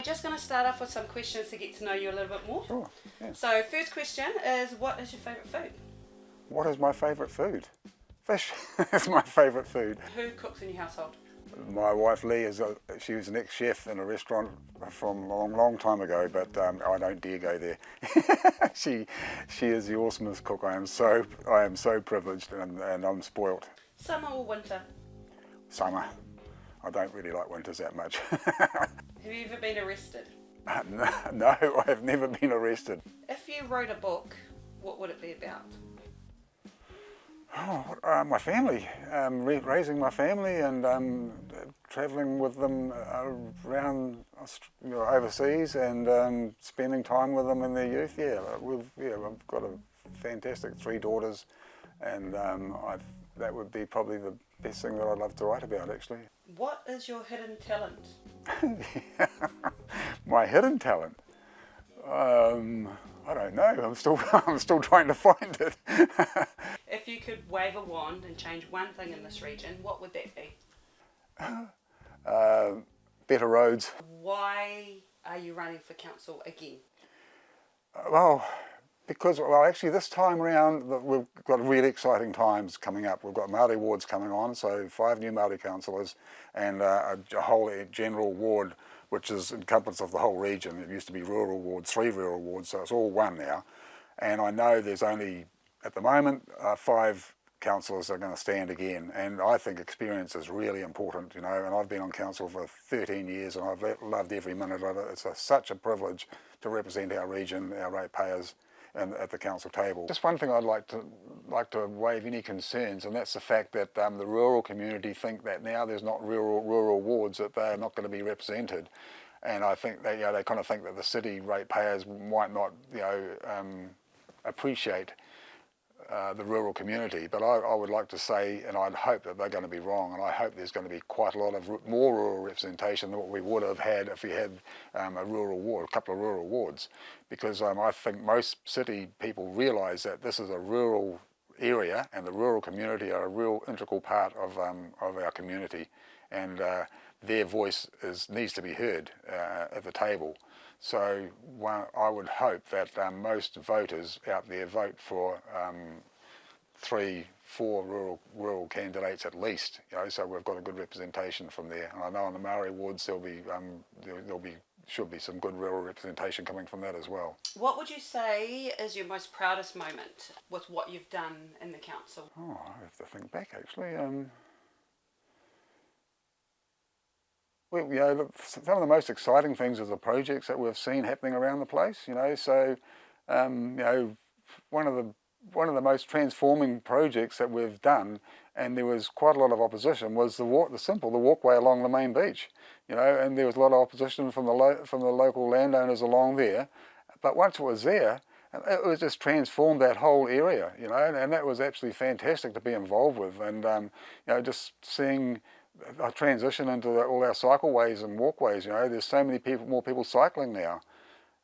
Just going to start off with some questions to get to know you a little bit more. Sure, yeah. So first question is, what is your favourite food? What is my favourite food? Fish is my favourite food. Who cooks in your household? My wife Lee, she was an ex-chef in a restaurant from a long time ago, but I don't dare go there. She is the awesomest cook. I am so privileged and I'm spoilt. Summer or winter? Summer. I don't really like winters that much. Have you ever been arrested? No, I have never been arrested. If you wrote a book, what would it be about? Oh, my family, raising my family and travelling with them around overseas and spending time with them in their youth. I've got a fantastic 3 daughters, and that would be probably the best thing that I'd love to write about, actually. What is your hidden talent? My hidden talent? I don't know. I'm still trying to find it. If you could wave a wand and change one thing in this region, what would that be? Better roads. Why are you running for council again? Because actually this time around we've got really exciting times coming up. We've got Māori wards coming on, so 5 new Māori councillors and a whole general ward which is encompassed of the whole region. It used to be rural wards, 3 rural wards, so it's all one now. And I know there's only, at the moment, 5 councillors that are going to stand again, and I think experience is really important, and I've been on council for 13 years and I've loved every minute of it. It's such a privilege to represent our region, our ratepayers, and at the council table. Just one thing I'd like to waive any concerns, and that's the fact that the rural community think that now there's not rural wards, that they're not going to be represented, and I think that they kind of think that the city ratepayers might not appreciate the rural community. But I would like to say, and I'd hope that they're going to be wrong, and I hope there's going to be quite a lot of more rural representation than what we would have had if we had a couple of rural wards, because I think most city people realise that this is a rural area and the rural community are a real integral part of our community, and their voice needs to be heard at the table. So I would hope that most voters out there vote for 3, 4 rural candidates at least, so we've got a good representation from there. And I know on the Māori wards should be some good rural representation coming from that as well. What would you say is your most proudest moment with what you've done in the council? Oh, I have to think back actually. Well, some of the most exciting things are the projects that we've seen happening around the place. So one of the most transforming projects that we've done, and there was quite a lot of opposition, was the walkway along the main beach. And there was a lot of opposition from the local landowners along there. But once it was there, it was just transformed that whole area. And that was absolutely fantastic to be involved with. And just seeing a transition into all our cycleways and walkways. There's so many more people cycling now.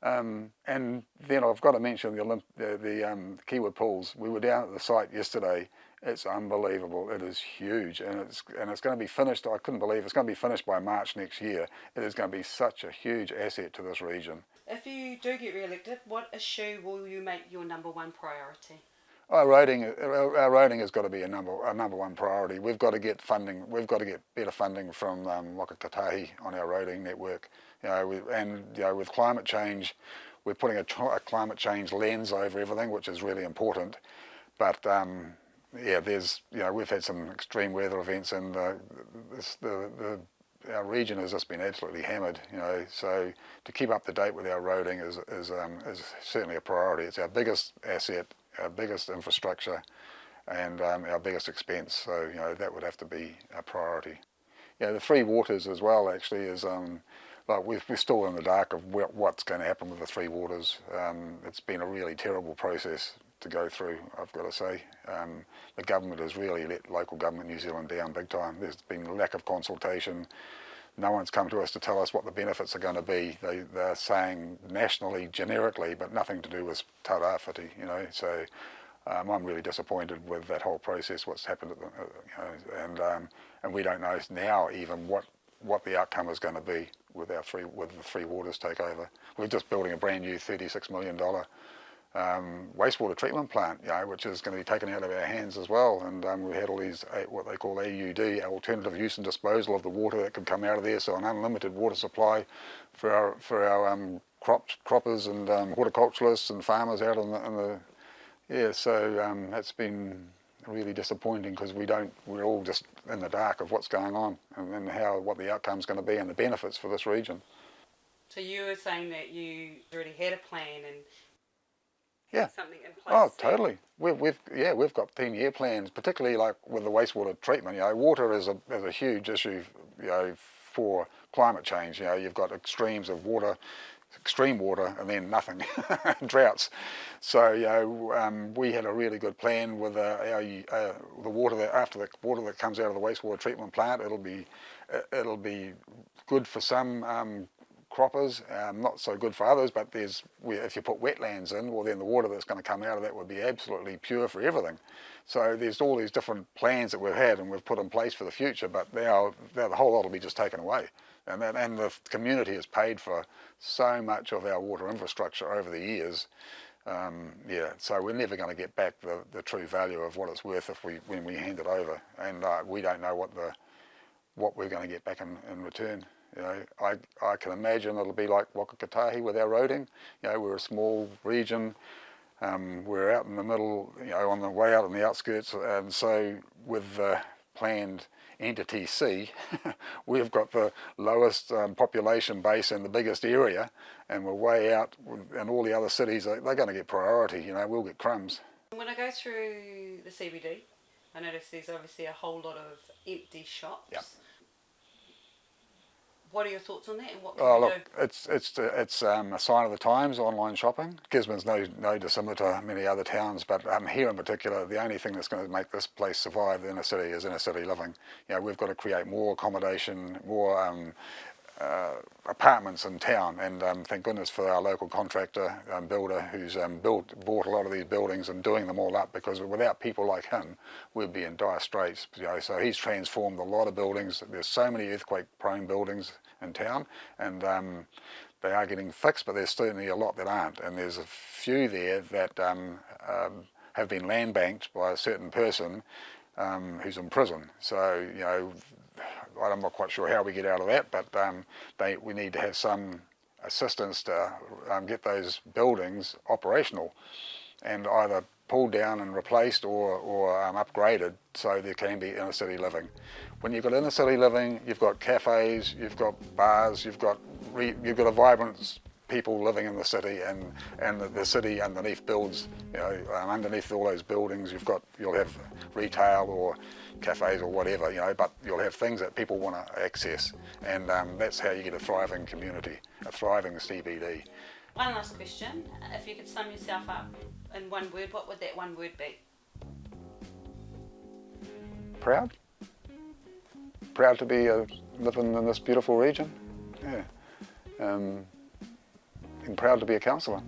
And then I've got to mention the Kiwi pools. We were down at the site yesterday. It's unbelievable. It is huge, and it's going to be finished. I couldn't believe it's going to be finished by March next year. It is going to be such a huge asset to this region. If you do get re-elected, what issue will you make your #1 priority? Our roading has got to be a number 1 priority. We've got to get funding. We've got to get better funding from Wakakatahi on our roading network. With climate change, we're putting a climate change lens over everything, which is really important. But we've had some extreme weather events, and our region has just been absolutely hammered. So to keep up to date with our roading is certainly a priority. It's our biggest asset, our biggest infrastructure, and our biggest expense. So that would have to be a priority. The 3 waters as well actually is we're still in the dark of what's going to happen with the 3 waters. It's been a really terrible process to go through, I've got to say. The government has really let local government New Zealand down big time. There's been a lack of consultation. No one's come to us to tell us what the benefits are going to be. They're saying nationally, generically, but nothing to do with tarawhiti, So I'm really disappointed with that whole process, what's happened at and we don't know now even what the outcome is going to be. with the Three Waters takeover. We're just building a brand new $36 million wastewater treatment plant, which is going to be taken out of our hands as well. And we had all these what they call AUD, alternative use and disposal of the water that could come out of there. So an unlimited water supply for our croppers and horticulturalists and farmers out in the So that's been really disappointing because we're all just in the dark of what's going on and what the outcome's going to be and the benefits for this region. So you were saying that you already had a plan and something in place. Oh, totally. We've got 10-year plans, particularly like with the wastewater treatment. Water is a huge issue, for climate change. You've got extremes of water, extreme water, and then nothing, droughts. So we had a really good plan with the water after the water that comes out of the wastewater treatment plant. It'll be good for some croppers, not so good for others, but if you put wetlands in, well then the water that's going to come out of that would be absolutely pure for everything. So there's all these different plans that we've had and we've put in place for the future, but now the whole lot will be just taken away. And the community has paid for so much of our water infrastructure over the years. So we're never going to get back the true value of what it's worth when we hand it over, and we don't know what we're going to get back in return. I can imagine it'll be like Wakakatahi with our roading. We're a small region. We're out in the middle, on the way out on the outskirts, and so with the planned Entity C, we've got the lowest population base in the biggest area, and we're way out, and all the other cities, they're going to get priority. We'll get crumbs. When I go through the CBD, I notice there's obviously a whole lot of empty shops. Yep. What are your thoughts on that, and what can we do? It's a sign of the times, online shopping. Gisborne's no dissimilar to many other towns, but here in particular, the only thing that's going to make this place survive the inner city is inner city living. We've got to create more accommodation, more apartments in town, and thank goodness for our local contractor, builder, who's bought a lot of these buildings and doing them all up, because without people like him, we'd be in dire straits. So he's transformed a lot of buildings. There's so many earthquake-prone buildings in town, and they are getting fixed, but there's certainly a lot that aren't, and there's a few there that have been land banked by a certain person who's in prison. So I'm not quite sure how we get out of that, but we need to have some assistance to get those buildings operational and either pulled down and replaced or upgraded so there can be inner city living. When you've got inner city living, you've got cafes, you've got bars, you've got a vibrant people living in the city, and the city underneath builds, underneath all those buildings you'll have retail or cafes or whatever, but you'll have things that people want to access, and that's how you get a thriving community, a thriving CBD. One last question. If you could sum yourself up in one word, what would that one word be? Proud. Proud to be living in this beautiful region. And proud to be a councillor.